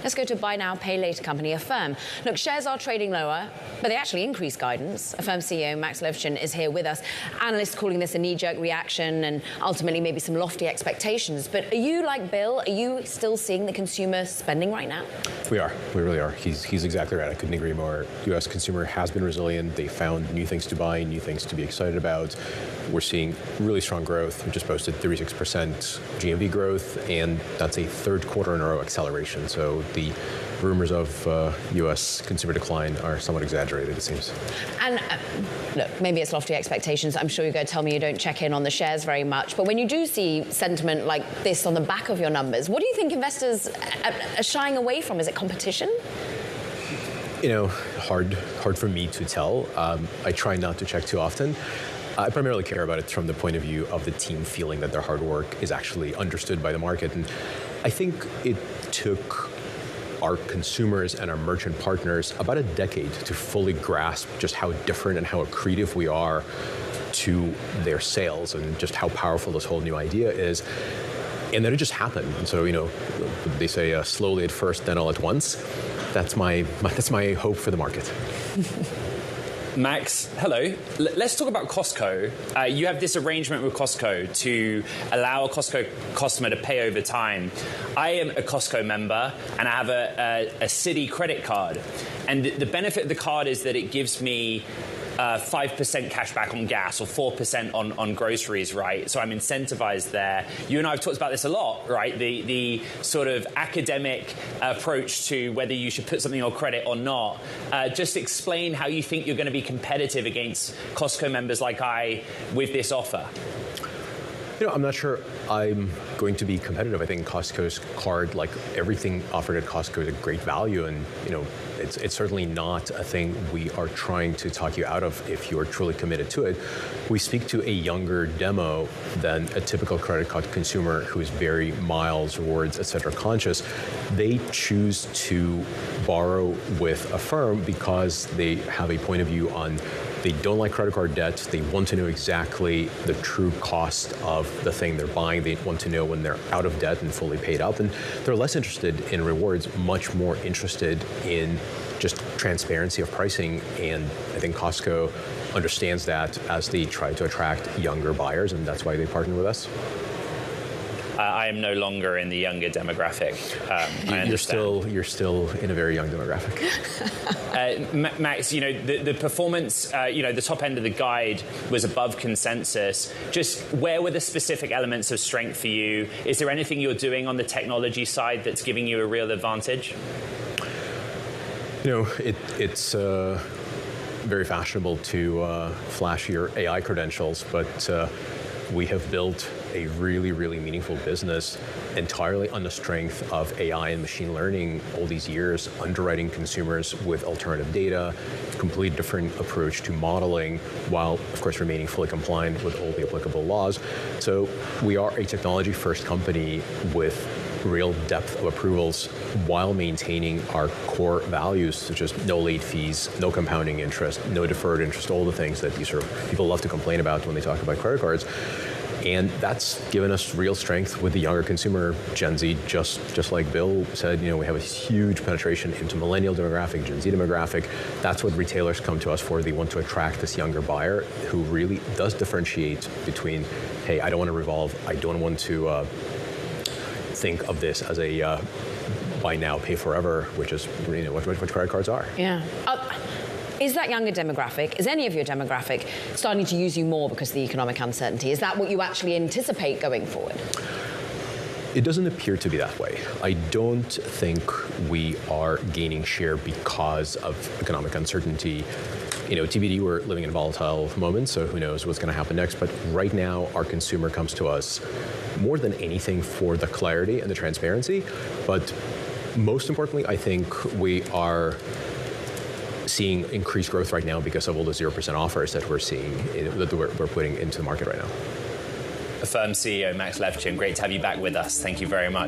Let's go to buy now, pay later company Affirm. Look, shares are trading lower, but they actually increased guidance. Affirm CEO Max Levchin is here with us. Analysts calling this a knee-jerk reaction and ultimately maybe some lofty expectations. But are you like Bill? Are you still seeing the consumer spending right now? We are. We really are. He's exactly right. I couldn't agree more. U.S. consumer has been resilient. They found new things to buy, new things to be excited about. We're seeing really strong growth. We just posted 36% GMV growth, and that's a third quarter in a row acceleration. So the rumors of U.S. consumer decline are somewhat exaggerated, it seems. And look, maybe it's lofty expectations. I'm sure you're going to tell me you don't check in on the shares very much. But when you do see sentiment like this on the back of your numbers, what do you think investors are shying away from? Is it competition? You know, hard for me to tell. I try not to check too often. I primarily care about it from the point of view of the team feeling that their hard work is actually understood by the market. And I think it took our consumers and our merchant partners about a decade to fully grasp just how different and how accretive we are to their sales and just how powerful this whole new idea is. And then it just happened. And so, you know, they say slowly at first, then all at once. That's my hope for the market. Max, hello. Let's talk about Costco. You have this arrangement with Costco to allow a Costco customer to pay over time. I am a Costco member, and I have a Citi credit card. And the benefit of the card is that it gives me 5% cash back on gas or 4% on groceries, right? So I'm incentivized there. You and I have talked about this a lot, right? The sort of academic approach to whether you should put something on credit or not. Just explain how you think you're going to be competitive against Costco members like I with this offer. You know, I'm not sure I'm going to be competitive. I think Costco's card, like everything offered at Costco, is a great value, and you know, it's certainly not a thing we are trying to talk you out of if you're truly committed to it. We speak to a younger demo than a typical credit card consumer who is very miles, rewards, etc. conscious. They choose to borrow with Affirm because they have a point of view on they don't like credit card debt. They want to know exactly the true cost of the thing they're buying. They want to know when they're out of debt and fully paid up. And they're less interested in rewards, much more interested in just transparency of pricing. And I think Costco understands that as they try to attract younger buyers, and that's why they partner with us. I am no longer in the younger demographic. I understand. You're still in a very young demographic. Max, you know, the performance, you know, the top end of the guide was above consensus. Just where were the specific elements of strength for you? Is there anything you're doing on the technology side that's giving you a real advantage? You know, it's very fashionable to flash your AI credentials, but we have built a really, really meaningful business entirely on the strength of AI and machine learning all these years, underwriting consumers with alternative data, completely different approach to modeling, while, of course, remaining fully compliant with all the applicable laws. So we are a technology-first company with real depth of approvals while maintaining our core values, such as no late fees, no compounding interest, no deferred interest, all the things that these sort of people love to complain about when they talk about credit cards. And that's given us real strength with the younger consumer, Gen Z, just like Bill said, you know, we have a huge penetration into millennial demographic, Gen Z demographic. That's what retailers come to us for. They want to attract this younger buyer who really does differentiate between, hey, I don't want to revolve, I don't want to think of this as a buy now, pay forever, which is, you know, what credit cards are. Yeah. Is that younger demographic, is any of your demographic starting to use you more because of the economic uncertainty? Is that what you actually anticipate going forward? It doesn't appear to be that way. I don't think we are gaining share because of economic uncertainty. You know, TBD, we're living in volatile moments, so who knows what's going to happen next. But right now, our consumer comes to us more than anything for the clarity and the transparency. But most importantly, I think we are seeing increased growth right now because of all the 0% offers that we're seeing, that we're putting into the market right now. Affirm CEO Max Levchin, great to have you back with us. Thank you very much.